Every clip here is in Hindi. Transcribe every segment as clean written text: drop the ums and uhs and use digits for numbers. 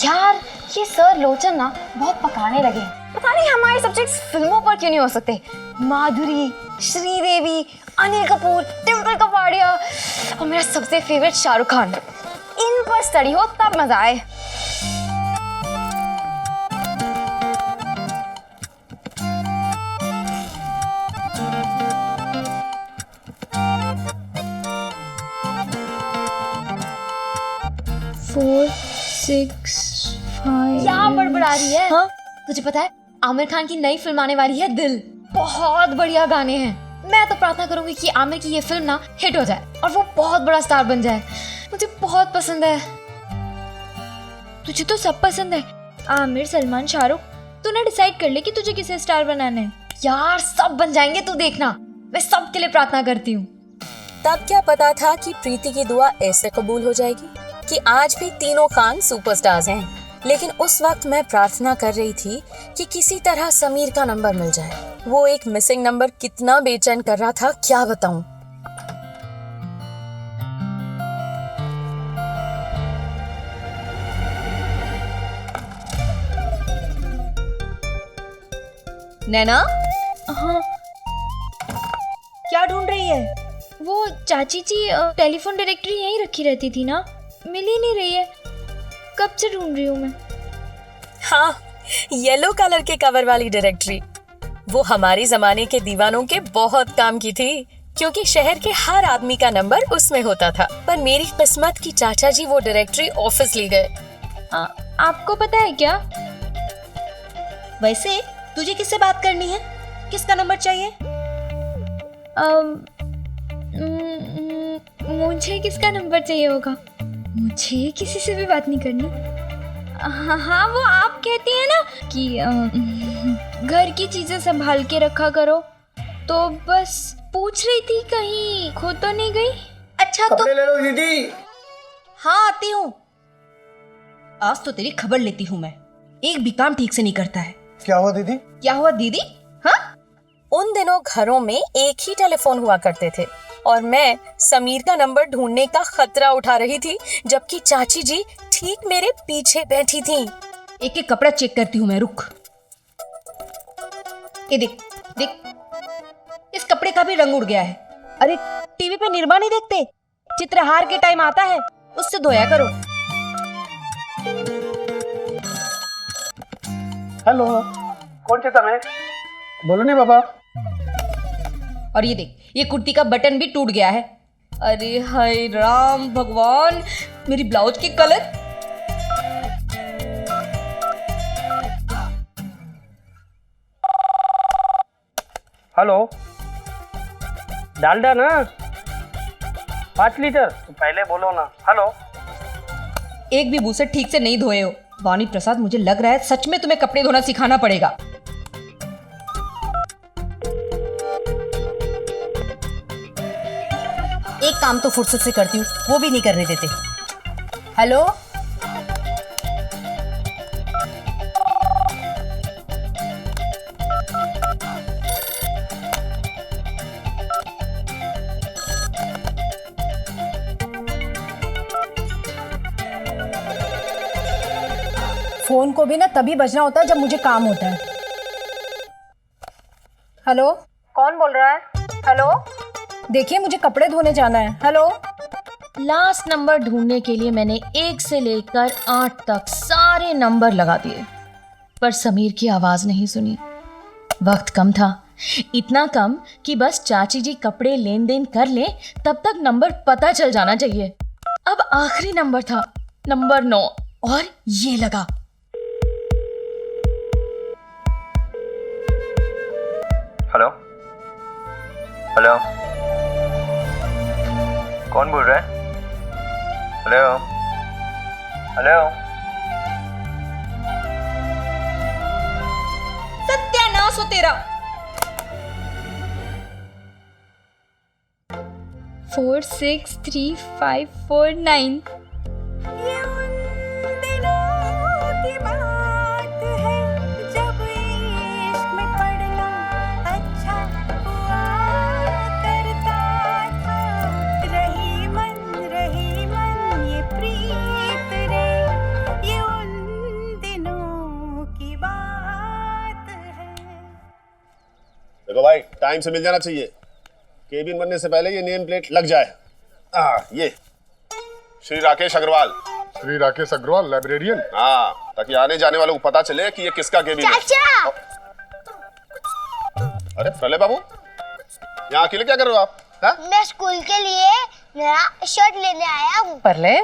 यार ये सर लोचन ना बहुत पकाने लगे। पता नहीं हमारे सब्जेक्ट्स फिल्मों पर क्यों नहीं हो सकते। माधुरी, श्रीदेवी, अनिल कपूर, टिम्पल कपाड़िया और मेरा सबसे फेवरेट शाहरुख खान, इन पर स्टडी हो तब मजा आए। Four six five. क्या बड़बड़ा रही है? हाँ? तुझे पता है आमिर खान की नई फिल्म आने वाली है दिल। बहुत बढ़िया गाने हैं। मैं तो प्रार्थना करूंगी कि आमिर की ये फिल्म ना हिट हो जाए और वो बहुत बड़ा स्टार बन जाए। मुझे बहुत पसंद है। तुझे तो सब पसंद है, आमिर, सलमान, शाहरुख। तूने डिसाइड कर ले कि तुझे किसे स्टार बनाना है। यार सब बन जाएंगे, तू देखना। मैं सबके लिए प्रार्थना करती हूँ। तब क्या पता था कि प्रीति की दुआ ऐसे कबूल हो जाएगी कि आज भी तीनों खान सुपरस्टार्स हैं। लेकिन उस वक्त मैं प्रार्थना कर रही थी कि किसी तरह समीर का नंबर मिल जाए। वो एक मिसिंग नंबर कितना बेचैन कर रहा था क्या बताऊं। नैना, हाँ, क्या ढूंढ रही है? वो चाची जी टेलीफोन डायरेक्टरी यहीं रखी रहती थी ना, मिल ही नहीं रही है। कब से ढूंढ रही हूँ मैं। हाँ, येलो कलर के कवर वाली डायरेक्टरी। वो हमारे जमाने के दीवानों के बहुत काम की थी, क्योंकि शहर के हर आदमी का नंबर उसमें होता था। पर मेरी किस्मत की चाचा जी वो डायरेक्टरी ऑफिस ले गए। आपको पता है क्या? वैसे तुझे किससे बात करनी है? किसका नंबर चाहिए? मुझे किसका नंबर चाहिए होगा? मुझे किसी से भी बात नहीं करनी। हाँ, वो आप कहती हैं ना कि घर की चीजें संभाल के रखा करो, तो बस पूछ रही थी कहीं खो तो नहीं गई। अच्छा तो कपड़े ले लो दीदी। हाँ, आती हूँ। आज तो तेरी खबर लेती हूँ मैं। एक भी काम ठीक से नहीं करता है। क्या हुआ दीदी? क्या हुआ दीदी? हाँ? उन दिनों घरों में एक ही टेलीफोन हुआ करते थे और मैं समीर का नंबर ढूंढने का खतरा उठा रही थी, जबकि चाची जी ठीक मेरे पीछे बैठी थीं। एक एक कपड़ा चेक करती हूँ मैं, रुक। ये देख देख, इस कपड़े का भी रंग उड़ गया है। अरे टीवी पे निर्मा नहीं देखते? चित्रहार के टाइम आता है, उससे धोया करो। हेलो, कौन चेता मैं? बोलो नहीं बाबा। और ये देख, ये कुर्ती का बटन भी टूट गया है। अरे हाय राम भगवान, मेरी ब्लाउज की कलर। हेलो, डालडा ना 5 लीटर? तो पहले बोलो ना। हेलो, एक भी बूसे ठीक से नहीं धोए हो। वाणी प्रसाद, मुझे लग रहा है सच में तुम्हें कपड़े धोना सिखाना पड़ेगा। एक काम तो फुर्सत से करती हूँ, वो भी नहीं करने देते। हेलो, फोन को भी ना तभी बजना होता है जब मुझे काम होता है। हेलो, कौन बोल रहा है? हेलो, देखिए मुझे कपड़े धोने जाना है। हेलो। लास्ट नंबर ढूंढने के लिए मैंने 1 से लेकर 8 तक सारे नंबर लगा दिए, पर समीर की आवाज नहीं सुनी। वक्त कम था, इतना कम कि बस चाची जी कपड़े लेन देन कर ले तब तक नंबर पता चल जाना चाहिए। अब आखिरी नंबर था, नंबर 9, और ये लगा। हेलो हेलो, कौन बोल रहा है? Hello hello. सत्यानाश हो तेरा। 4 6 3 5 4 9। देखो भाई, टाइम से मिल जाना चाहिए। केबिन बनने से पहले ये नेम प्लेट लग जाए। ये श्री राकेश अग्रवाल। श्री राकेश अग्रवाल, लाइब्रेरियन। हाँ, ताकि आने जाने वालों को पता चले कि ये किसका केबिन है। चाचा अरे प्रलय बाबू, यहाँ अकेले क्या कर रहे हो आप? हा? मैं स्कूल के लिए नया शर्ट लेने आया हूँ। परले,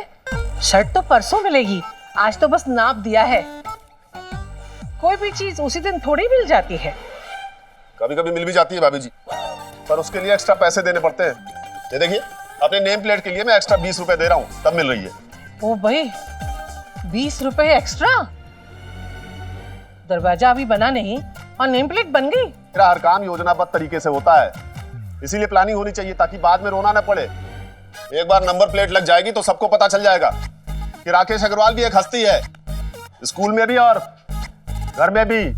शर्ट तो परसों मिलेगी, आज तो बस नाप दिया है। कोई भी चीज उसी दिन थोड़ी मिल जाती है। कभी कभी मिल भी जाती है भाभी जी, पर उसके लिए एक्स्ट्रा पैसे देने पड़ते हैं। ये देखिए, अपने नेम प्लेट के लिए मैं एक्स्ट्रा 20 रुपए दे रहा हूँ, तब मिल रही है। ओ भाई, 20 रुपए एक्स्ट्रा? दरवाजा अभी बना नहीं और नेम प्लेट बन गई। मेरा हर काम योजनाबद्ध तरीके से होता है, इसीलिए प्लानिंग होनी चाहिए ताकि बाद में रोना न पड़े। एक बार नंबर प्लेट लग जाएगी तो सबको पता चल जाएगा कि राकेश अग्रवाल भी एक हस्ती है, स्कूल में भी और घर में भी।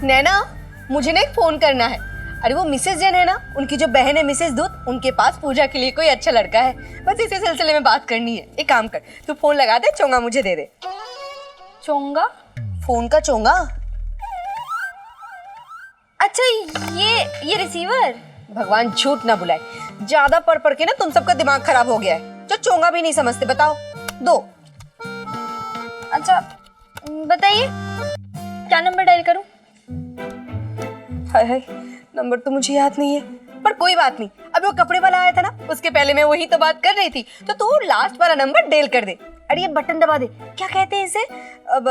नैना, मुझे ना एक फोन करना है। अरे वो मिसेस जैन है ना, उनकी जो बहन है मिसेस दूत, उनके पास पूजा के लिए कोई अच्छा लड़का है। बस इसी सिलसिले में बात करनी है। एक काम कर, तू फोन लगा दे, चोंगा मुझे दे दे। चोंगा? फोन का चोंगा? अच्छा, ये रिसीवर? भगवान झूठ ना बुलाए, ज्यादा पढ़ के ना तुम सबका दिमाग खराब हो गया है। जो चोंगा भी नहीं समझते, बताओ दो। अच्छा बताइए, क्या नंबर डायल करूं? हाय हाय, नंबर तो मुझे याद नहीं है, पर कोई बात नहीं। अभी वो कपड़े वाला आया था ना, उसके पहले मैं वही तो बात कर रही थी, तो तू लास्ट वाला नंबर डेल कर दे। अरे ये बटन दबा दे, क्या कहते हैं इसे? अब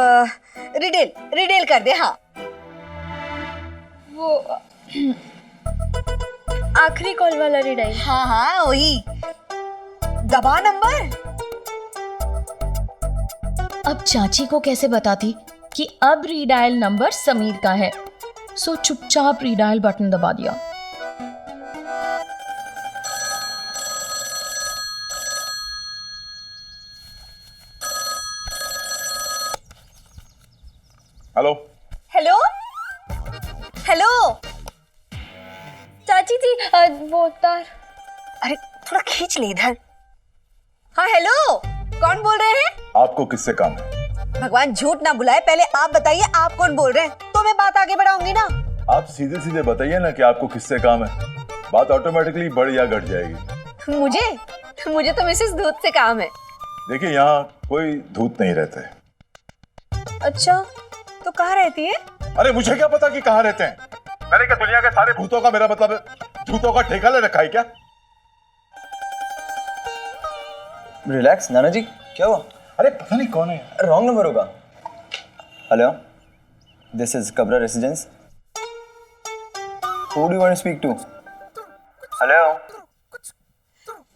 रिडेल कर दे। हाँ, वो आखिरी कॉल वाला रिडायल। हाँ हाँ वही, दबा नंबर। अब चाची को कैसे बताती कि अब रीडायल नंबर समीर का है? सो चुपचाप रीडायल बटन दबा दिया। हेलो हेलो हेलो, चाची जी, वो तार। अरे थोड़ा खींच ले इधर। हाँ हेलो, कौन बोल रहे हैं? आपको किससे काम है? भगवान झूठ ना बुलाए, पहले आप बताइए आप कौन बोल रहे हैं, तो मैं बात आगे बढ़ाऊंगी ना। आप सीधे सीधे बताइए ना कि आपको किससे काम है, बात ऑटोमेटिकली बढ़ या घट जाएगी। मुझे तो मिसेस धूत से काम है। देखिए, यहाँ कोई धूत नहीं रहता है। अच्छा, तो कहाँ रहती है? अरे मुझे क्या पता कि कहाँ रहते हैं। मैंने क्या दुनिया के सारे भूतों का मेरा मतलब भूतों का ठेका ले रखा है क्या? रिलैक्स नाना जी, क्या हुआ? अरे पता नहीं कौन है। रॉन्ग नंबर होगा। Hello, this is Kabra residence. Who do you want to speak to? Hello.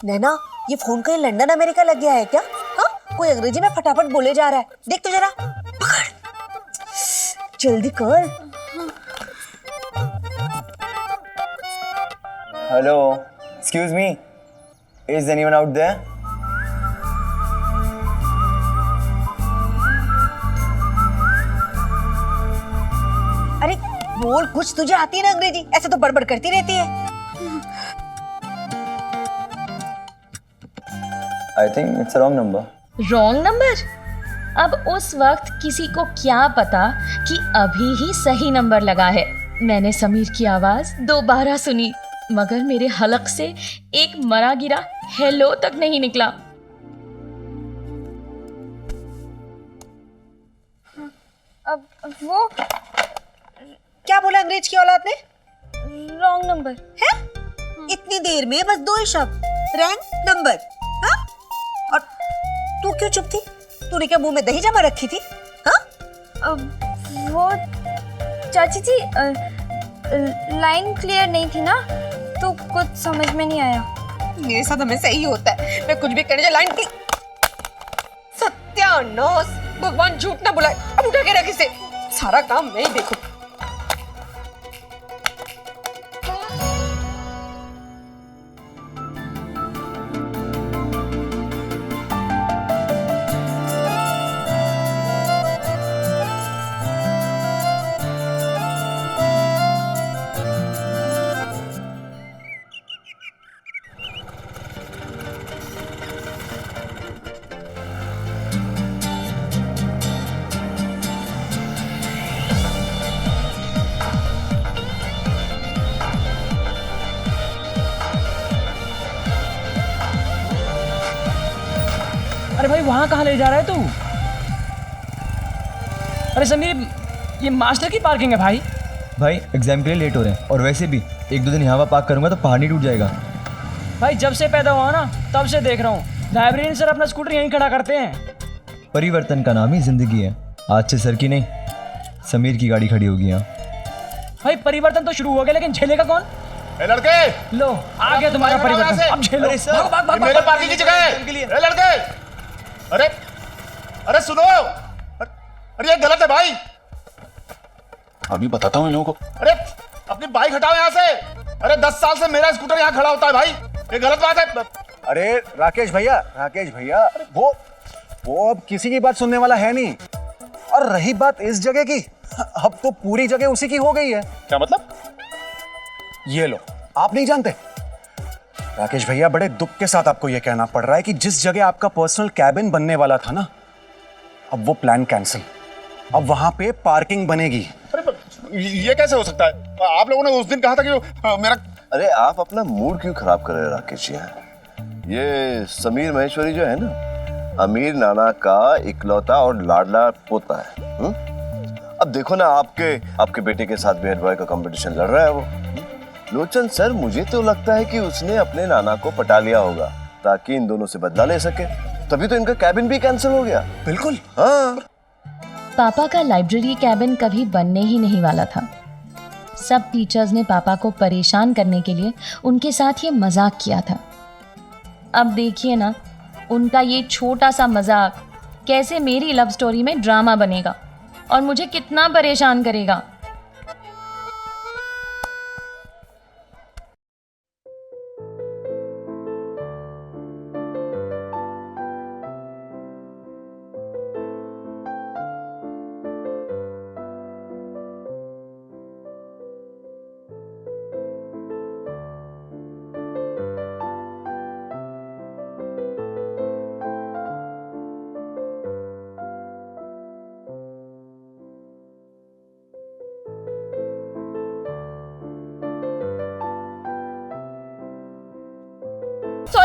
Naina, ये फोन कहीं लंदन अमेरिका लग गया है क्या? हाँ, कोई अंग्रेजी में फटाफट बोले जा रहा है, देख तो जरा। पकड़, जल्दी कर। Hello, excuse me, is anyone out there? अरे बोल कुछ, तुझे आती है ना अंग्रेजी, ऐसे तो बड़बड़ करती रहती है। I think it's a wrong number. Wrong number? अब उस वक्त किसी को क्या पता कि अभी ही सही नंबर लगा है। मैंने समीर की आवाज दोबारा सुनी, मगर मेरे हलक से एक मरा गिरा हेलो तक नहीं निकला। अब वो क्या बोला अंग्रेज की औलाद ने? रॉन्ग नंबर है? इतनी देर में बस 2 ही शब्द, रैंक नंबर। हाँ? और तू क्यों चुप थी? तूने क्या मुंह में दही जमा रखी थी? हाँ? अब वो चाची जी, लाइन क्लियर नहीं थी ना, तो कुछ समझ में नहीं आया। मेरे साथ हमेशा यही होता है, मैं कुछ भी करने जा लाइन की। सत्यानाश, भगवान झूठ ना बुलाए। अब उठा के रख इसे, सारा काम मैं ही देखूं। भाई वहाँ कहाँ ले जा रहा है तू? अरे समीर, ये मास्टर की पार्किंग है भाई। भाई एग्जाम के लिए लेट हो रहे हैं, और वैसे भी 1-2 दिन यहाँ पार्क करूंगा तो पहाड़ नहीं टूट जाएगा। भाई जब से पैदा हुआ ना तब से देख रहा हूँ लाइब्रेरियन सर अपना स्कूटर यहीं खड़ा करते हैं। परिवर्तन का नाम ही जिंदगी है। आज से सर की नहीं, समीर की गाड़ी खड़ी होगी यहाँ। भाई परिवर्तन तो शुरू हो गया, लेकिन झेलेगा कौन? ए लड़के, लो आ गया तुम्हारा परिवर्तन, अब झेलो। भाग, भाग, भाग, मेरे भाग, पार्किंग की जगह है। ए लड़के, अरे अरे सुनो, अरे ये गलत है भाई। अभी बताता हूँ इन लोगों को। अरे अपनी बाइक हटाओ यहाँ से। अरे 10 साल से मेरा स्कूटर यहाँ खड़ा होता है भाई, ये गलत बात है। अरे राकेश भैया, वो अब किसी की बात सुनने वाला है नहीं। और रही बात इस जगह की, अब तो पूरी जगह उसी की हो गई है। क्या मतलब? ये लो, आप नहीं जानते? राकेश भैया, बड़े दुख के साथ आपको यह कहना पड़ रहा है कि जिस जगह आपका पर्सनल कैबिन बनने वाला था ना, अब वो प्लान कैंसिल। अब वहां पे पार्किंग बनेगी। अरे ये कैसे हो सकता है? आप लोगों ने उस दिन कहा था कि मेरा... अरे आप अपना मूड क्यों खराब कर रहे हैं राकेश यार? ये समीर महेश्वरी जो है ना, अमीर नाना का इकलौता और लाडला पोता है। अब देखो ना, आपके बेटे के साथ भी हेड बॉय का कंपटीशन लड़ रहा है वो। लोचन सर, मुझे तो लगता है कि उसने अपने नाना को पटा लिया होगा ताकि इन दोनों से बदला ले सके, तभी तो इनका कैबिन भी कैंसिल हो गया। बिल्कुल। हाँ, पापा का लाइब्रेरी कैबिन कभी बनने ही नहीं वाला था। सब टीचर्स ने पापा को परेशान करने के लिए उनके साथ ये मजाक किया था। अब देखिए ना, उनका ये छोटा सा मजाक कैसे मेरी लव स्टोरी में ड्रामा बनेगा और मुझे कितना परेशान करेगा।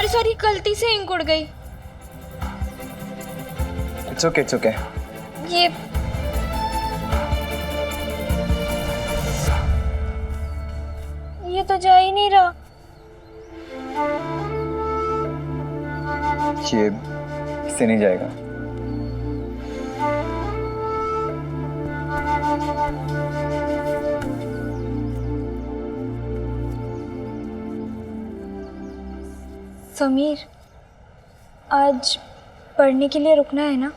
सॉरी, गलती से इंक उड़ गई। It's okay. ये तो जा ही नहीं रहा। ये से नहीं जाएगा। समीर, आज पढ़ने के लिए रुकना है ना?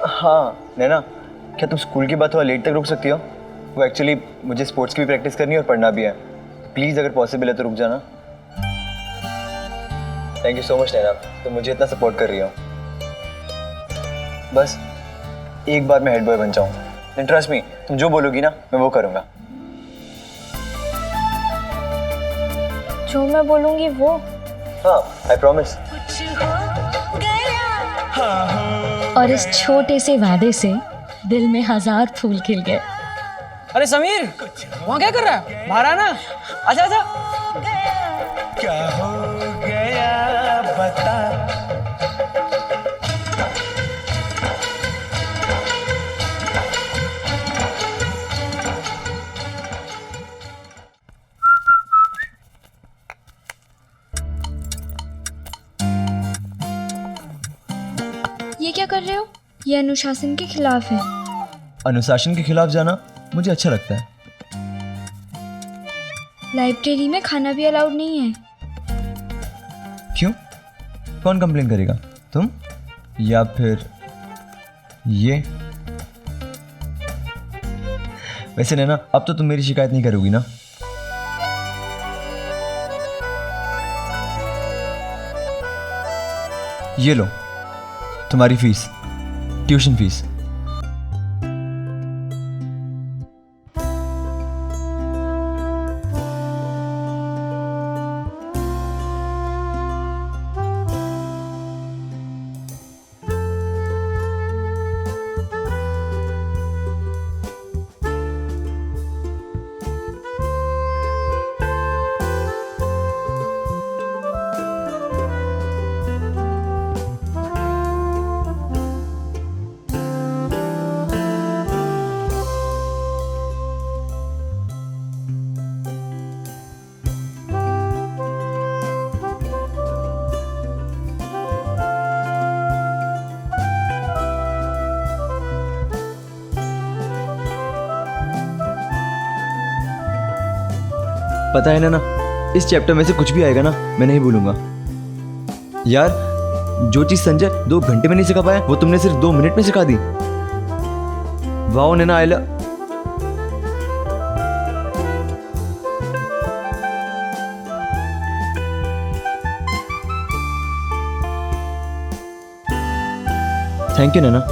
हाँ नैना, क्या तुम स्कूल के बाद थोड़ा लेट तक रुक सकती हो? वो एक्चुअली मुझे स्पोर्ट्स की भी प्रैक्टिस करनी है और पढ़ना भी है। प्लीज़ अगर पॉसिबल है तो रुक जाना। थैंक यू सो मच नैना, तुम मुझे इतना सपोर्ट कर रही हो। बस एक बार मैं हेड बॉय बन जाऊँ, देन ट्रस्ट मी, तुम जो बोलोगी ना मैं वो करूँगा। जो मैं बोलूंगी वो? हाँ, आई प्रॉमिस। और इस छोटे से वादे से दिल में 1000 फूल खिल गए। अरे समीर, वहाँ क्या कर रहा है? बाहर आना, आजा। क्या हो गया बता। ये क्या कर रहे हो? ये अनुशासन के खिलाफ है। अनुशासन के खिलाफ जाना मुझे अच्छा लगता है। लाइब्रेरी में खाना भी अलाउड नहीं है। क्यों? कौन कंप्लेन करेगा? तुम या फिर ये? वैसे नैना, अब तो तुम मेरी शिकायत नहीं करोगी ना? ये लो तुम्हारी फीस, ट्यूशन फीस। पता है ना, इस चैप्टर में से कुछ भी आएगा ना, मैं नहीं भूलूंगा। यार, जो चीज संजय 2 घंटे में नहीं सिखा पाया, वो तुमने सिर्फ 2 मिनट में सिखा दी। Wow Naina, I love. Thank you Naina.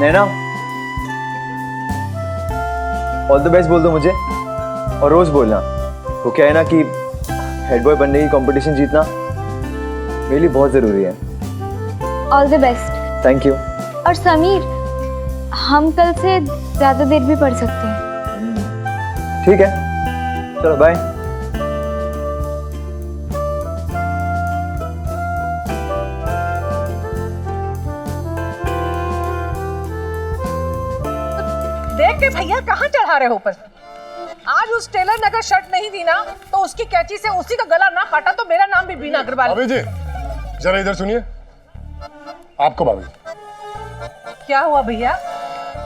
Naina, all the best बोल दो मुझे, और रोज बोलना। वो क्या है ना कि हेड बॉय बनने की कंपटीशन जीतना मेरे लिए बहुत जरूरी है। All the best. Thank you. और समीर, हम कल से ज्यादा देर भी पढ़ सकते हैं। ठीक है, चलो बाय। देख के भैया कहाँ चढ़ा रहे हो ऊपर। आज उस टेलर ने अगर शर्ट नहीं दी ना तो उसकी कैंची से उसी का गला ना काटा तो मेरा नाम भी बीना अग्रवाल। भाभी जी जरा इधर सुनिए। आपको भाभी क्या हुआ भैया?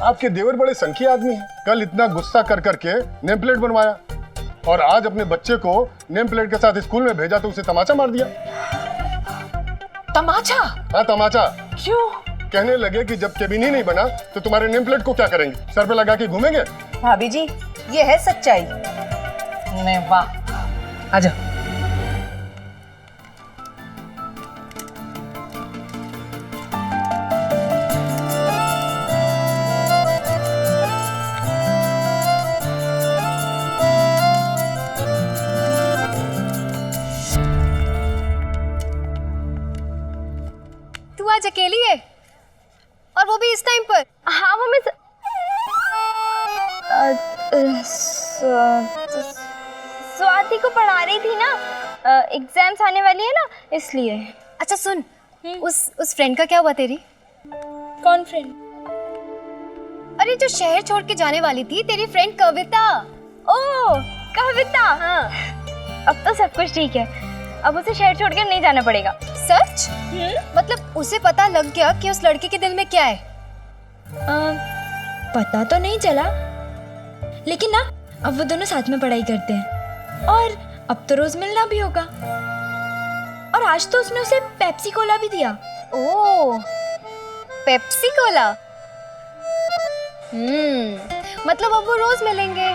आपके देवर बड़े संखी आदमी हैं। कल इतना गुस्सा कर करके नेम प्लेट बनवाया और आज अपने बच्चे को नेम प्लेट के साथ स्कूल में भेजा तो उसे तमाचा मार दिया। तमाचा? हाँ तमाचा। क्यों? कहने लगे कि जब केबिन ही नहीं बना तो तुम्हारे नेम प्लेट को क्या करेंगे, सर पे लगा के घूमेंगे। भाभी जी ये है सच्चाई। नहीं वाह, आजा। तू आज अकेली है और वो भी इस टाइम पर? हाँ वो मैं स्वाति को पढ़ा रही थी ना, एग्जाम्स आने वाली है ना इसलिए। अच्छा सुन, उस फ्रेंड का क्या हुआ तेरी? कौन फ्रेंड? अरे जो शहर छोड़ के जाने वाली थी, तेरी फ्रेंड कविता। ओह कविता। हाँ। अब तो सब कुछ ठीक है, अब उसे शहर छोड़ कर नहीं जाना पड़ेगा। सच? मतलब उसे पता लग गया कि उस लड़के के दिल में क्या है? पता तो नहीं चला, लेकिन ना अब वो दोनों साथ में पढ़ाई करते हैं और अब तो रोज मिलना भी होगा। और आज तो उसने उसे पेप्सी कोला भी दिया। ओह पेप्सी कोला। मतलब अब वो रोज मिलेंगे,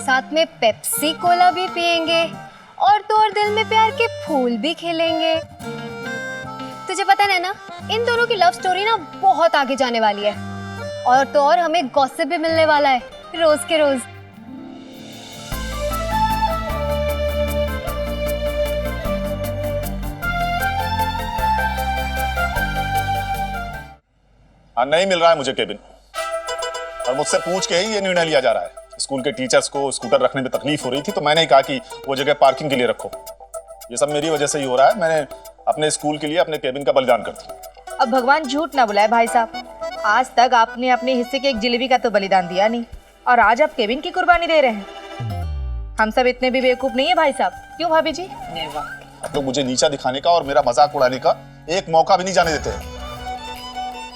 साथ में पेप्सी कोला भी पिएंगे और तो और दिल में प्यार के फूल भी खिलेंगे। तुझे पता है ना, इन दोनों की लव स्टोरी ना बहुत आगे जाने वाली है और तो और हमें गॉसिप भी मिलने वाला है रोज के रोज। नहीं मिल रहा है मुझे केबिन और मुझसे पूछ के ही ये निर्णय लिया जा रहा है। स्कूल के टीचर्स को स्कूटर रखने में तकलीफ हो रही थी तो मैंने कहा कि वो जगह पार्किंग के लिए रखो। ये सब मेरी वजह से ही हो रहा है। मैंने अपने स्कूल के लिए अपने केबिन का बलिदान कर दिया। अब भगवान झूठ ना बुलाए भाई साहब, आज तक आपने अपने हिस्से के एक जिलेबी का तो बलिदान दिया नहीं और आज आप केबिन की कुर्बानी दे रहे हैं। हम सब इतने भी बेवकूफ नहीं है भाई साहब, क्यों भाभी जी? आप लोग मुझे नीचा दिखाने का और मेरा मजाक उड़ाने का एक मौका भी नहीं जाने देते।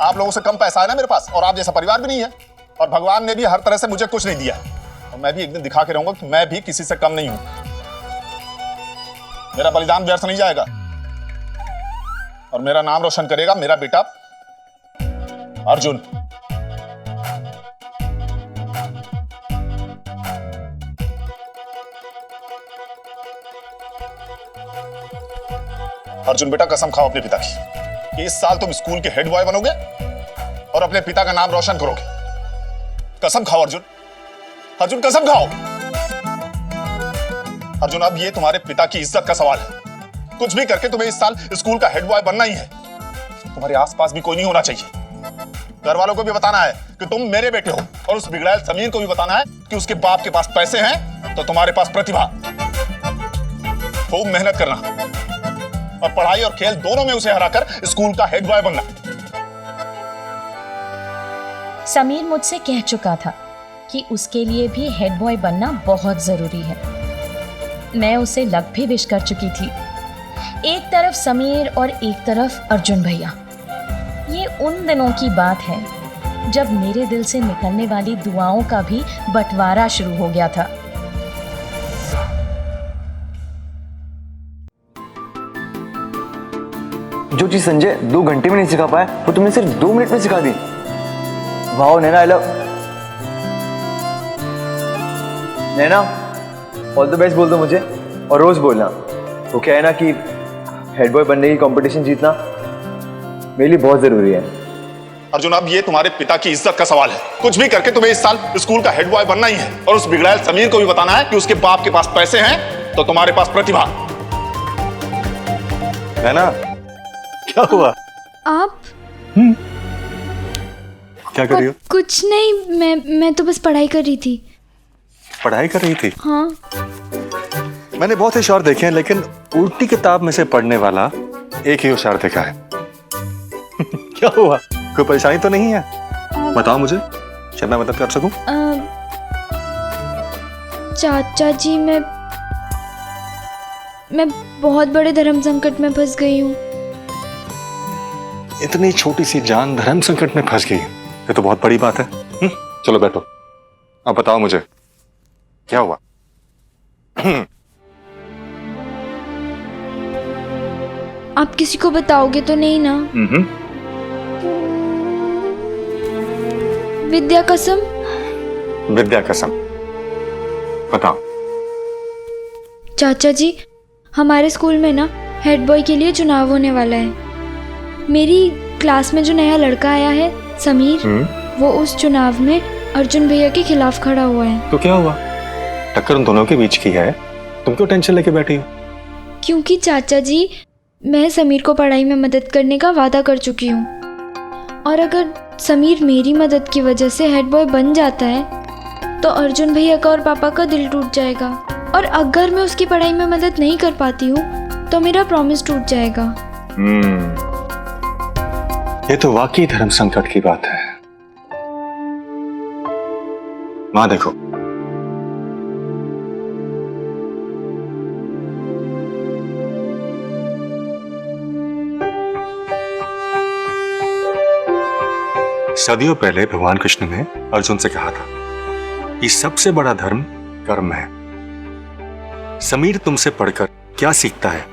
आप लोगों से कम पैसा है ना मेरे पास और आप जैसा परिवार भी नहीं है और भगवान ने भी हर तरह से मुझे कुछ नहीं दिया और मैं भी एक दिन दिखा के रहूंगा कि मैं भी किसी से कम नहीं हूं। मेरा बलिदान व्यर्थ नहीं जाएगा और मेरा नाम रोशन करेगा मेरा बेटा अर्जुन। अर्जुन बेटा कसम खाओ अपने पिता की कि इस साल तुम स्कूल के हेड बॉय बनोगे और अपने पिता का नाम रोशन करोगे। कसम खाओ अर्जुन, अर्जुन कसम खाओ। अर्जुन अब ये तुम्हारे पिता की इज्जत का सवाल है। कुछ भी करके तुम्हें इस साल स्कूल का हेड बॉय बनना ही है। तुम्हारे आसपास भी कोई नहीं होना चाहिए। घर वालों को भी बताना है कि तुम मेरे बेटे हो और उस बिगड़ैल समीर को भी बताना है कि उसके बाप के पास पैसे हैं तो तुम्हारे पास प्रतिभा। खूब मेहनत करना और पढ़ाई और खेल दोनों में उसे हराकर स्कूल का हेड बॉय बनना। समीर मुझसे कह चुका था कि उसके लिए भी हेड बॉय बनना बहुत जरूरी है। मैं उसे लक भी विश कर चुकी थी। एक तरफ समीर और एक तरफ अर्जुन भैया। ये उन दिनों की बात है जब मेरे दिल से निकलने वाली दुआओं का भी बंटवारा शुरू हो गया था। जो चीज संजय 2 घंटे में नहीं सिखा पाया वो तुमने सिर्फ 2 मिनट में सिखा दी। Wow Naina, I love. Naina all the best बोल दो मुझे, और रोज बोलना। वो क्या है ना कि हेड बॉय बनने की कंपटीशन जीतना मेरे लिए बहुत जरूरी है। अर्जुन, अब ये तुम्हारे पिता की इज्जत का सवाल है। कुछ भी करके तुम्हें इस साल स्कूल का हेड बॉय बनना ही है और उस बिगड़ैल समीर को भी बताना है कि उसके बाप के पास पैसे हैं तो तुम्हारे पास प्रतिभा। है ना? क्या हुआ? आप क्या कर रही हो? कुछ नहीं, मैं तो बस पढ़ाई कर रही थी। पढ़ाई कर रही थी? हाँ। मैंने बहुत होशियार देखे हैं, लेकिन उल्टी किताब में से पढ़ने वाला एक ही होशियार देखा है। क्या हुआ? कोई परेशानी तो नहीं है? बताओ मुझे, शायद मैं मदद कर सकूं। चाचा जी, मैं बहुत बड़े धर्म संकट में फंस गई हूँ। इतनी छोटी सी जान धर्म संकट में फंस गई, ये तो बहुत बड़ी बात है। चलो बैठो, अब बताओ मुझे क्या हुआ। आप किसी को बताओगे तो नहीं ना? विद्या कसम। विद्या कसम, बताओ। चाचा जी, हमारे स्कूल में ना हेड बॉय के लिए चुनाव होने वाला है। मेरी क्लास में जो नया लड़का आया है समीर, वो उस चुनाव में अर्जुन भैया के खिलाफ खड़ा हुआ है। तो क्या हुआ? टक्कर उन दोनों के बीच की है, तुम क्यों टेंशन लेके बैठी हो? क्योंकि चाचा जी, मैं समीर को पढ़ाई में मदद करने का वादा कर चुकी हूँ, और अगर समीर मेरी मदद की वजह से हेड बॉय बन जाता है तो अर्जुन भैया का और पापा का दिल टूट जाएगा, और अगर मैं उसकी पढ़ाई में मदद नहीं कर पाती हूँ तो मेरा प्रॉमिस टूट जाएगा। ये तो वाकई धर्म संकट की बात है। वहां देखो, सदियों पहले भगवान कृष्ण ने अर्जुन से कहा था कि सबसे बड़ा धर्म कर्म है। समीर तुमसे पढ़कर क्या सीखता है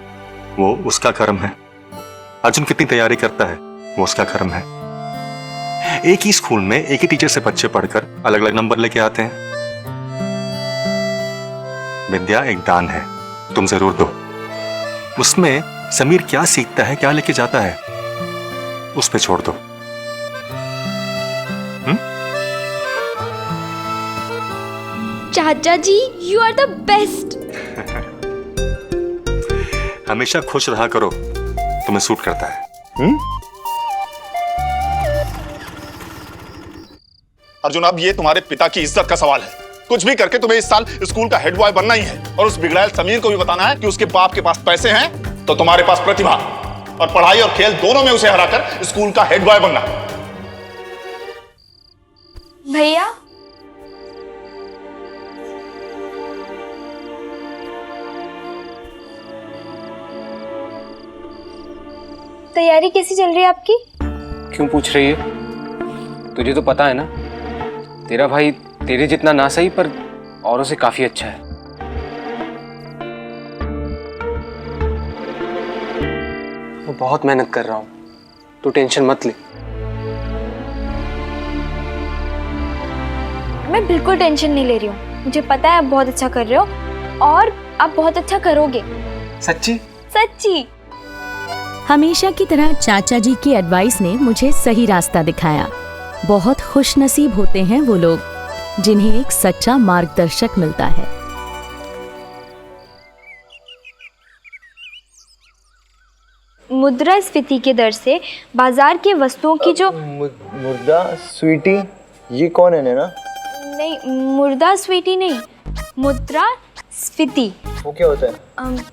वो उसका कर्म है। अर्जुन कितनी तैयारी करता है वो उसका कर्म है। एक ही स्कूल में एक ही टीचर से बच्चे पढ़कर अलग अलग नंबर लेके आते हैं। विद्या एक दान है, तुम जरूर दो। उसमें समीर क्या सीखता है, क्या लेके जाता है, उस पे छोड़ दो। चाचा जी, यू आर द बेस्ट। हमेशा खुश रहा करो, तुम्हें सूट करता है। अर्जुन, अब ये तुम्हारे पिता की इज्जत का सवाल है। कुछ भी करके तुम्हें इस साल स्कूल का हेड बॉय बनना ही है और उस बिगड़ैल समीर को भी बताना है कि उसके बाप के पास पैसे हैं तो तुम्हारे पास प्रतिभा, और पढ़ाई और खेल दोनों में उसे हराकर स्कूल का हेड बॉय बनना। भैया, तैयारी कैसी चल रही है आपकी? क्यों पूछ रही है? तुझे तो पता है ना, तेरा भाई तेरे जितना ना सही पर औरों से काफी अच्छा है। मैं बहुत मेहनत कर रहा हूं, तू टेंशन मत ले। मैं बिल्कुल टेंशन नहीं ले रही हूँ। मुझे पता है आप बहुत अच्छा कर रहे हो और आप बहुत अच्छा करोगे। सच्ची? सच्ची। हमेशा की तरह चाचा जी की एडवाइस ने मुझे सही रास्ता दिखाया। बहुत खुशनसीब होते हैं वो लोग जिन्हें एक सच्चा मार्गदर्शक मिलता है। मुद्रास्फीति के दर से बाजार के वस्तुओं की जो मुद्रा स्वीटी ये कौन है नैना? नहीं, मुर्दा स्वीटी नहीं, मुद्रा स्फीति। वो क्या होता है?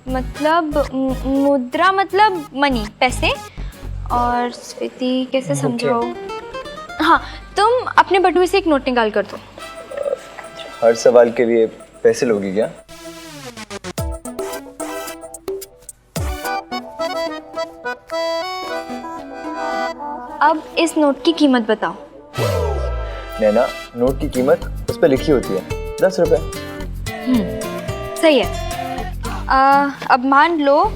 मतलब मुद्रा मतलब मनी, पैसे, और स्फीति कैसे समझो? हाँ, तुम अपने बटुए से एक नोट निकाल कर दो। हर सवाल के लिए पैसे लोगी क्या? अब इस नोट की कीमत बताओ। नैना, नोट की कीमत उस पर लिखी होती है, 10 रुपए। सही है। अब मान लो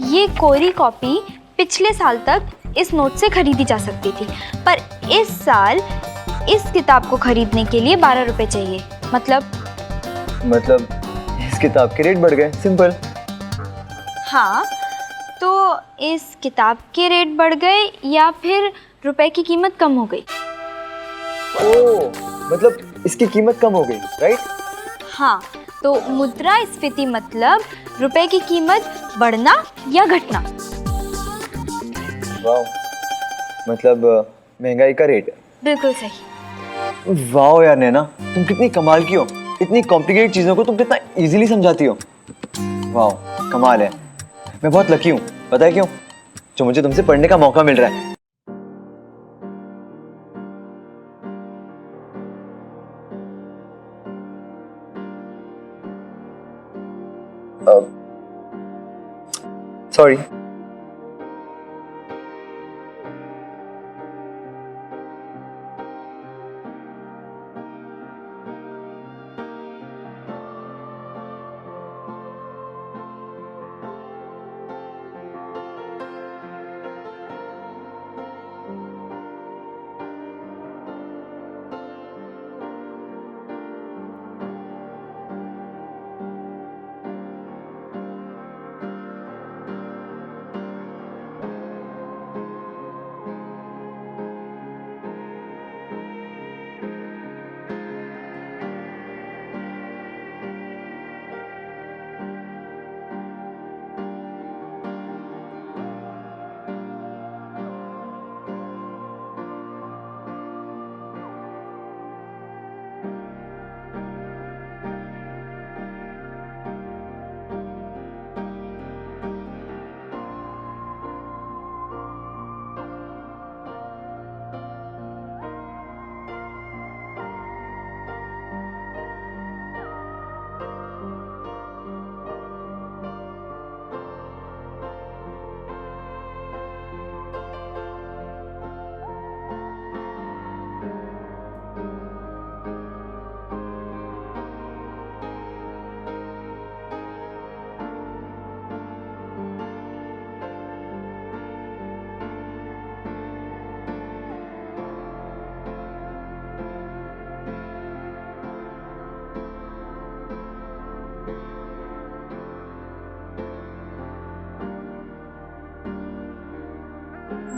ये कोरी कॉपी पिछले साल तक इस नोट से खरीदी जा सकती थी, पर इस साल इस किताब को खरीदने के लिए 12 रुपए चाहिए। मतलब इस किताब के रेट बढ़ गए, सिंपल। हाँ, तो इस किताब के रेट बढ़ गए या फिर रुपए की कीमत कम हो गई? ओह, मतलब इसकी कीमत कम हो गई, राइट? हाँ, तो मुद्रास्फीति मतलब रुपए की कीमत बढ़ना या घटना। वाह, मतलब महंगाई का रेट। बिल्कुल सही। वाह यार नैना, तुम कितनी कमाल की हो। इतनी कॉम्प्लिकेटेड चीजों को तुम कितना इजीली समझाती हो। वाह, कमाल है। मैं बहुत लकी हूँ, पता है क्यों? जो मुझे तुमसे पढ़ने का मौका मिल रहा है। सॉरी।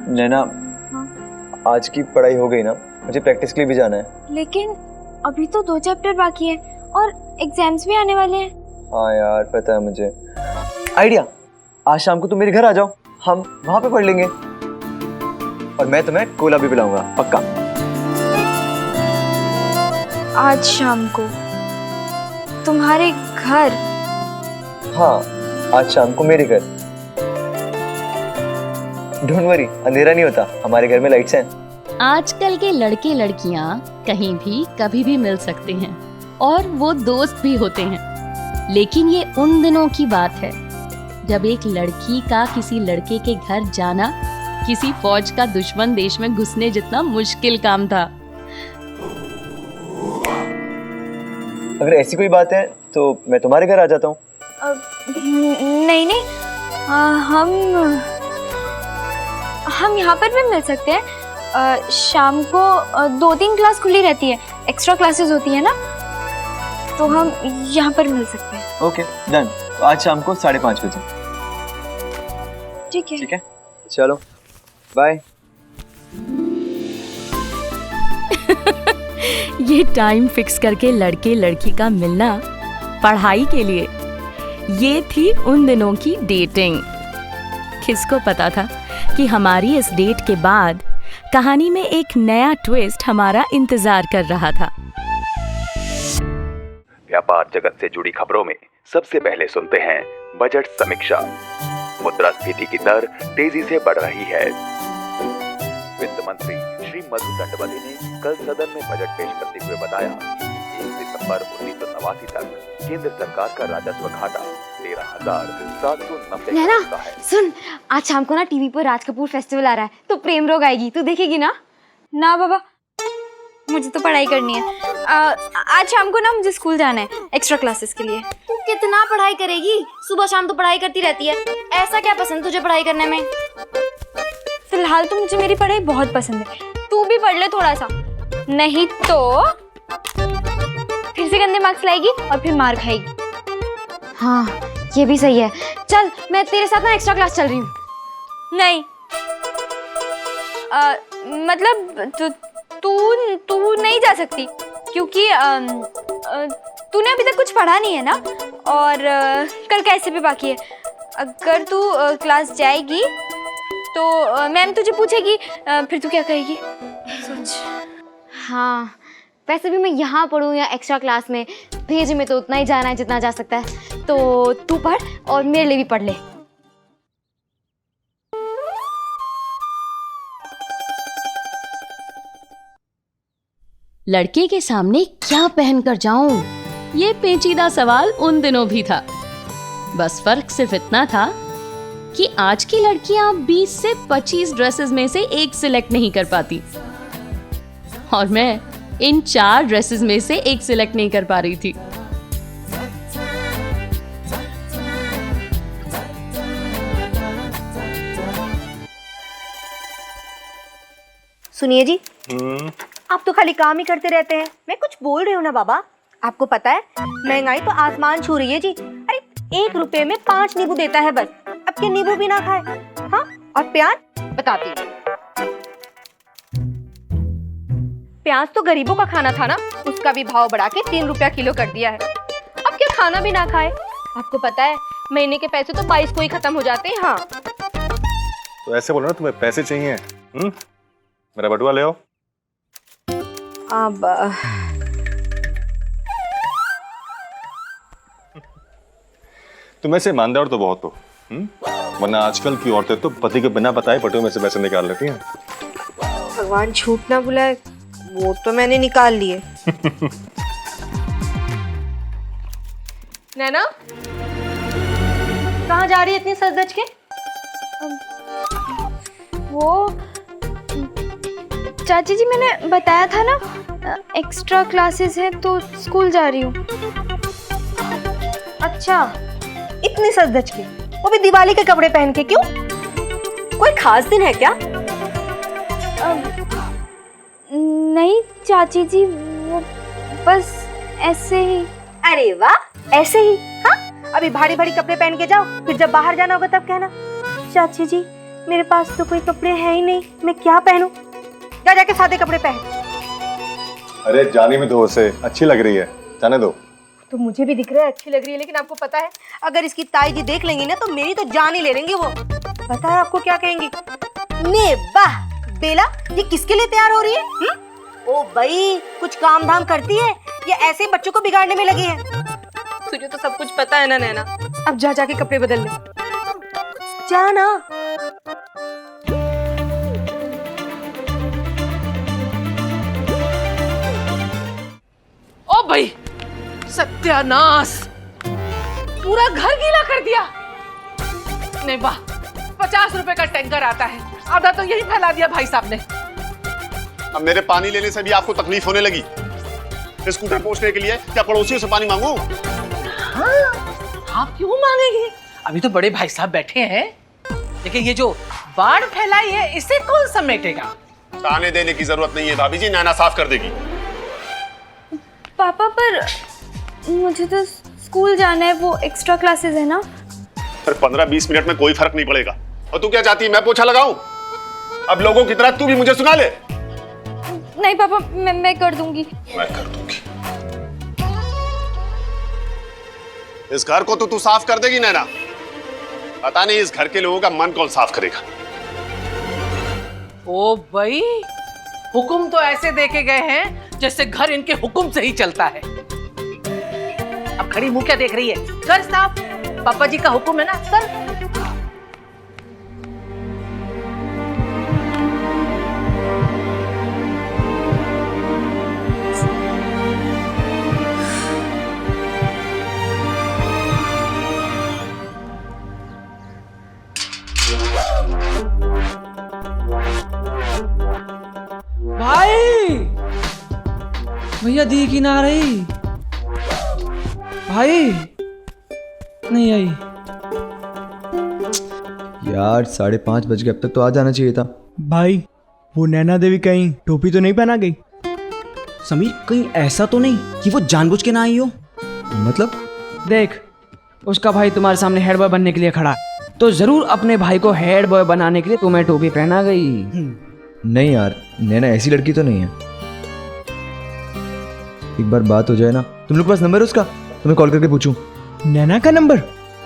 नैना, आज की पढ़ाई हो गई ना? मुझे प्रैक्टिस के लिए भी जाना है। लेकिन अभी तो 2 चैप्टर बाकी है और एग्जाम्स भी आने वाले हैं। हाँ यार, पता है मुझे। आइडिया, आज शाम को तुम मेरे घर आ जाओ, हम वहां पे पढ़ लेंगे और मैं तुम्हें कोला भी पिलाऊंगा, पक्का। आज शाम को तुम्हारे घर? हाँ, आज शाम को मेरे घर। डोंट वरी, अंधेरा नहीं होता, हमारे घर में लाइट्स हैं। आजकल के लड़के लड़कियां कहीं भी कभी भी मिल सकते हैं और वो दोस्त भी होते हैं, लेकिन ये उन दिनों की बात है जब एक लड़की का किसी लड़के के घर जाना किसी फौज का दुश्मन देश में घुसने जितना मुश्किल काम था। अगर ऐसी कोई बात है तो मैं तुम्हारे घर आ जाता हूँ। नहीं नहीं, हम यहाँ पर भी मिल सकते हैं। शाम को 2-3 क्लास खुली रहती है, एक्स्ट्रा क्लासेस होती है ना, तो हम यहाँ पर मिल सकते हैं। Okay, done. तो आज शाम को 5:30 बजे। ठीक है। ठीक है, चलो बाय। ये टाइम फिक्स करके लड़के लड़की का मिलना पढ़ाई के लिए, ये थी उन दिनों की डेटिंग। किसको पता था कि हमारी इस डेट के बाद कहानी में एक नया ट्विस्ट हमारा इंतजार कर रहा था। व्यापार जगत से जुड़ी खबरों में सबसे पहले सुनते हैं बजट समीक्षा। मुद्रास्फीति की दर तेजी से बढ़ रही है। वित्त मंत्री श्री मधु दंडवती ने कल सदन में बजट पेश करते हुए बताया कि 1 दिसंबर 1989 तक केंद्र सरकार का राजस्व घाटा 13,790 नैना, करोड़ है। सुन, आज शाम को ना टीवी पर राज कपूर फेस्टिवल आ रहा है, तो प्रेम रोग आएगी, तू देखेगी ना? ना बाबा, मुझे तो पढ़ाई करनी है। आज शाम को ना मुझे स्कूल जाना है एक्स्ट्रा क्लासेस के लिए। तू कितना पढ़ाई करेगी? सुबह शाम तो पढ़ाई करती रहती है। ऐसा क्या पसंद तुझे पढ़ाई करने में? फिलहाल तो मुझे मेरी पढ़ाई बहुत पसंद है, तू भी पढ़ ले थोड़ा सा, नहीं तो फिर से गंदे मार्क्स लाएगी और फिर मार खाएगी। हाँ, ये भी सही है। चल, मैं तेरे साथ ना एक्स्ट्रा क्लास चल रही हूँ। नहीं, मतलब तू नहीं जा सकती, क्योंकि तूने अभी तक कुछ पढ़ा नहीं है ना, और कल कैसे भी बाकी है। अगर तू क्लास जाएगी तो मैम तुझे पूछेगी, फिर तू क्या कहेगी? सोच। हाँ, वैसे भी मैं यहाँ पढ़ूँ या एक्स्ट्रा क्लास में, भेज में तो उतना ही जाना है जितना जा सकता है। तो तू पढ़ और मेरे लिए भी पढ़ ले। लड़के के सामने क्या पहनकर जाऊं? ये पेचीदा सवाल उन दिनों भी था। बस फर्क सिर्फ इतना था कि आज की लड़कियां 20 से 25 ड्रेसेस में से एक सिलेक्ट नहीं कर पाती, और मैं इन 4 ड्रेसेस में से एक सिलेक्ट नहीं कर पा रही थी। सुनिए जी, आप तो खाली काम ही करते रहते हैं। मैं कुछ बोल रही हूँ ना बाबा। आपको पता है महंगाई तो आसमान छू रही है जी। अरे 1 रुपए में 5 नींबू देता है बस। अब के नींबू भी ना खाए। हाँ, और प्याज बताती हूँ। प्याज तो गरीबों का खाना था ना, उसका भी भाव बढ़ा के 3 रुपया किलो कर दिया है। अब क्या खाना भी ना खाए? आपको पता है महीने के पैसे तो 22 को ही खत्म हो जाते हैं। हाँ, तो ऐसे बोलो ना, तुम्हें पैसे चाहिए? मेरा बटुआ ले आओ। अब तुम ऐसे ईमानदार तो बहुत हो, वरना आजकल की औरतें तो पति के बिना बताए बटुए में से पैसे निकाल लेती हैं। भगवान झूठ ना बुलाए, वो तो मैंने निकाल लिए। नैना, कहाँ जा रही है इतनी सज-धज के? वो चाची जी, मैंने बताया था ना एक्स्ट्रा क्लासेस है तो स्कूल जा रही हूँ। अच्छा, इतनी सज-धज के, वो भी दिवाली के कपड़े पहन के? क्यों, कोई खास दिन है क्या? नहीं चाची जी, वो बस ऐसे ही। अरे वाह, ऐसे ही? हाँ, अभी भारी भारी कपड़े पहन के जाओ, फिर जब बाहर जाना होगा तब कहना चाची जी मेरे पास तो कोई कपड़े हैं ही नहीं, मैं क्या पहनूं? जा जाके सादे कपड़े पहन। अरे जाने में दो, उसे अच्छी लग रही है, जाने दो। तो मुझे भी दिख रहा है अच्छी लग रही है, लेकिन आपको पता है अगर इसकी ताई जी देख लेंगी ना तो मेरी तो जान ही ले लेंगी वो। पता है आपको क्या कहेंगी? ने वाह बेला, ये किसके लिए तैयार हो रही है? ओ भाई, कुछ काम धाम करती है या ऐसे ही बच्चों को बिगाड़ने में लगी है? तुझे तो सब कुछ पता है ना नैना। अब जा जाके कपड़े बदल ले, जा ना। ओ भाई, सत्यानाश, पूरा घर गीला कर दिया। नहीं वाह, 50 रुपए का टैंकर आता है, आधा तो यही फैला दिया भाई साहब ने। अब मेरे पानी लेने से भी आपको तकलीफ होने लगी। स्कूटर पहुंचने के लिए क्या पड़ोसियों से पानी मांगू? हाँ, आप क्यों मांगेंगे? अभी तो बड़े भाई साहब बैठे हैं, लेकिन ये जो बाढ़ फैलाई है इसे कौन समेटेगा? ताने देने की जरूरत नहीं है भाभी जी, नैना साफ कर देगी। पापा, पर मुझे तो स्कूल जाना है, वो एक्स्ट्रा क्लासेस है ना। पर 15-20 मिनट में कोई फर्क नहीं पड़ेगा। और तू क्या चाहती है, मैं पोछा लगाऊं? अब लोगों की तरह तू भी मुझे सुना ले। नहीं पापा, मैं कर दूंगी। मैं कर दूंगी। इस घर को तो तू साफ कर देगी नैना। पता नहीं इस घर के लोगों का मन कौन साफ करेगा। ओ भाई, हुक्म तो ऐसे देके गए हैं जैसे घर इनके हुक्म से ही चलता है। अब खड़ी मुंह क्या देख रही है? कर साहब, पापा जी का हुक्म है ना, कर। भाई भैया दी की ना रही, भाई नहीं आई। यार 5:30 बज गए, अब तक तो आ जाना चाहिए था। भाई वो नैना देवी कहीं टोपी तो नहीं पहना गई? समीर कहीं ऐसा तो नहीं कि वो जानबूझ के ना आई हो? मतलब? देख, उसका भाई तुम्हारे सामने हेड बॉय बनने के लिए खड़ा है, तो जरूर अपने भाई को हेड बॉय बनाने के लिए तुम्हें टोपी पहना गई। नहीं यार, नैना ऐसी लड़की तो नहीं है। एक बार बात हो जाए ना। तुम लोग के पास नंबर है उसका? तुम्हें कॉल करके पूछूं? नैना का नंबर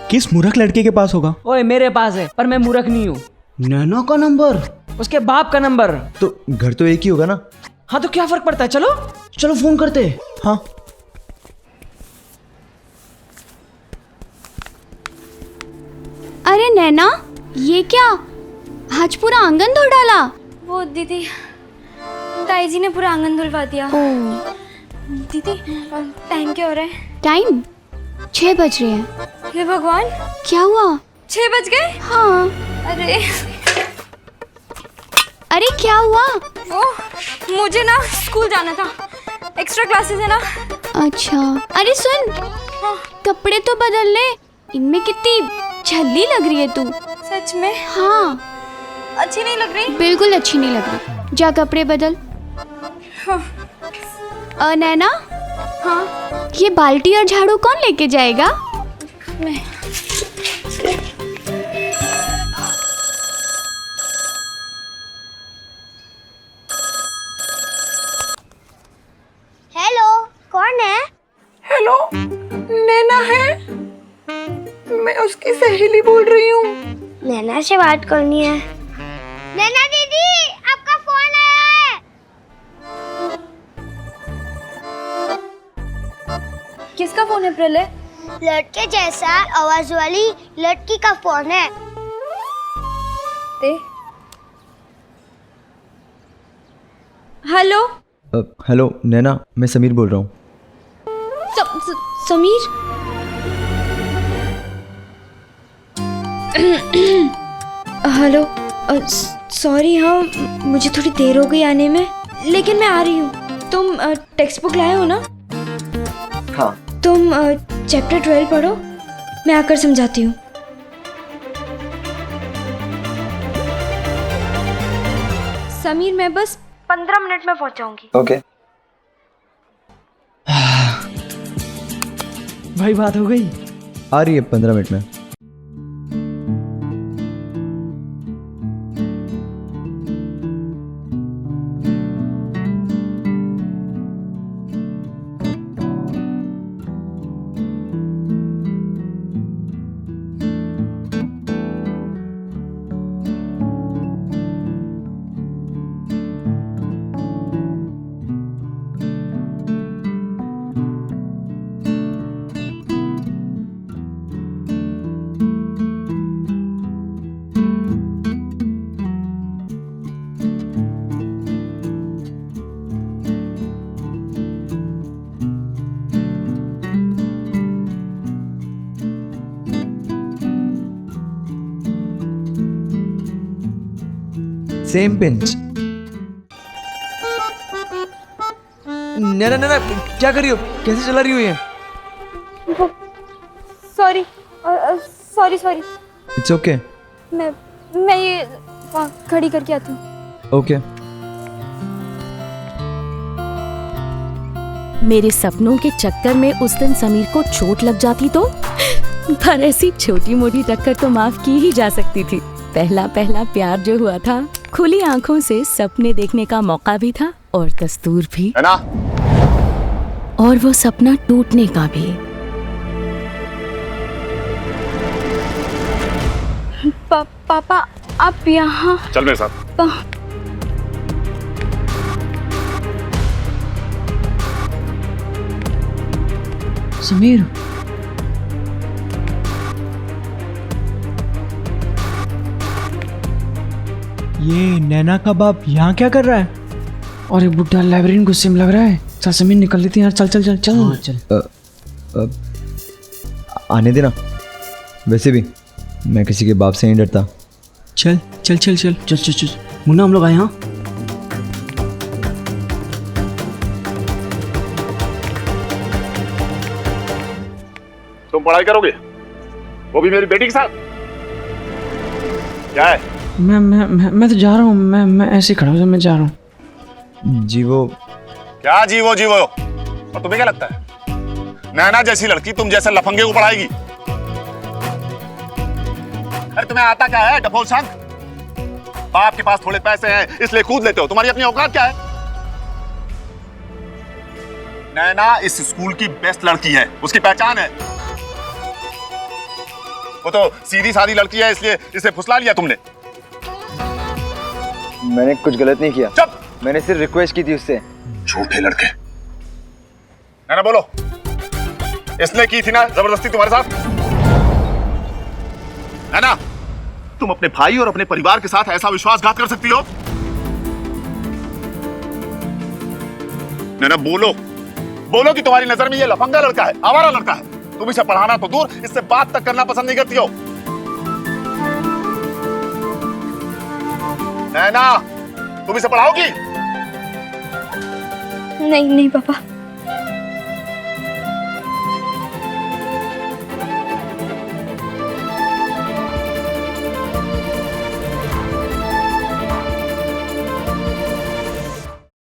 किस मूर्ख लड़के के पास होगा? ओए मेरे पास है, पर मैं मूर्ख नहीं हूँ। नैना का नंबर? उसके बाप का नंबर। तो घर तो एक ही होगा ना? हाँ तो क्या फर्क पड़ता है, चलो चलो फोन करते। हाँ अरे नैना, ये क्या? आज पूरा आंगन धो डाला। वो दीदी, ताई जी ने पूरा आंगन धुलवा दिया। दीदी टाइम क्या हो रहा है? टाइम 6 बज रहे हैं। हे भगवान, क्या हुआ? 6 बज गए? हाँ। अरे अरे क्या हुआ? ओ, मुझे ना स्कूल जाना था, एक्स्ट्रा क्लासेस है ना। अच्छा, अरे सुन, कपड़े तो बदल ले, इनमें कितनी झल्ली लग रही है तू। सच में? हाँ। अच्छी नहीं लग रही? बिल्कुल अच्छी नहीं लग रही, जा कपड़े बदल। नैना, हाँ, ये बाल्टी और झाड़ू कौन लेके जाएगा? मैं। हेलो, कौन है? हेलो, नैना है, मैं उसकी सहेली बोल रही हूँ। नैना से बात करनी है। नैना दीदी, आपका फोन आया है। किसका फोन है प्रलय? लड़के जैसा आवाज वाली लड़की का फोन है। हेलो। हेलो नैना, मैं समीर बोल रहा हूँ। समीर? हेलो, सॉरी, हाँ मुझे थोड़ी देर हो गई आने में, लेकिन मैं आ रही हूँ। तुम टेक्स्ट बुक लाए हो ना? हाँ। तुम चैप्टर 12 पढ़ो, मैं आकर समझाती हूँ। समीर, मैं बस 15 मिनट में पहुंचाऊंगी। ओके। भाई बात हो गई? आ रही है 15 मिनट में। Same pinch. नैना नैना, क्या कर रही हो? कैसे चला रही हो ये? Sorry sorry sorry. It's okay. मैं ये खड़ी करके आती हूँ। ओके। मेरे सपनों के चक्कर में उस दिन समीर को चोट लग जाती तो? पर ऐसी छोटी मोटी टक्कर तो माफ की ही जा सकती थी। पहला पहला प्यार जो हुआ था, खुली आंखों से सपने देखने का मौका भी था और दस्तूर भी, है ना? और वो सपना टूटने का भी। पापा, आप यहाँ? चल मेरे साथ। समीर, ये नैना का बाप यहाँ क्या कर रहा है? और ये बुढ़ा लाइब्रेरियन गुस्से में लग रहा है। चल समीर निकल लेते हैं यार, चल चल चल चल। हाँ, चल। आने देना, वैसे भी मैं किसी के बाप से नहीं डरता। चल चल चल चल चल चल चल मुन्ना, हम लोग आए। हाँ तुम पढ़ाई करोगे, वो भी मेरी बेटी के साथ? क्या है? मैं तो जा रहा हूँ। मैं ऐसे खड़ा हूँ, मैं जा रहा हूँ। जीवो क्या जीवो जीवो? और तुम्हें क्या लगता है नैना जैसी लड़की तुम जैसे लफंगे को पढ़ाएगी? अरे तुम्हें आता क्या है डफोल संग? बाप के पास थोड़े पैसे हैं इसलिए कूद लेते हो। तुम्हारी अपनी औकात क्या है? नैना इस स्कूल की बेस्ट लड़की है, उसकी पहचान है। वो तो सीधी सादी लड़की है इसलिए इसे फुसला लिया तुमने। मैंने कुछ गलत नहीं किया। चुप! मैंने सिर्फ रिक्वेस्ट की थी उससे। झूठे लड़के। नैना बोलो, इसने की थी ना जबरदस्ती तुम्हारे साथ? नैना, तुम अपने भाई और अपने परिवार के साथ ऐसा विश्वासघात कर सकती हो? नैना बोलो, बोलो कि तुम्हारी नजर में ये लफंगा लड़का है, आवारा लड़का है। तुम इसे पढ़ाना तो दूर, इससे बात तक करना पसंद नहीं करती हो। नैना, तुम इसे पढ़ाओगी? नहीं नहीं पापा,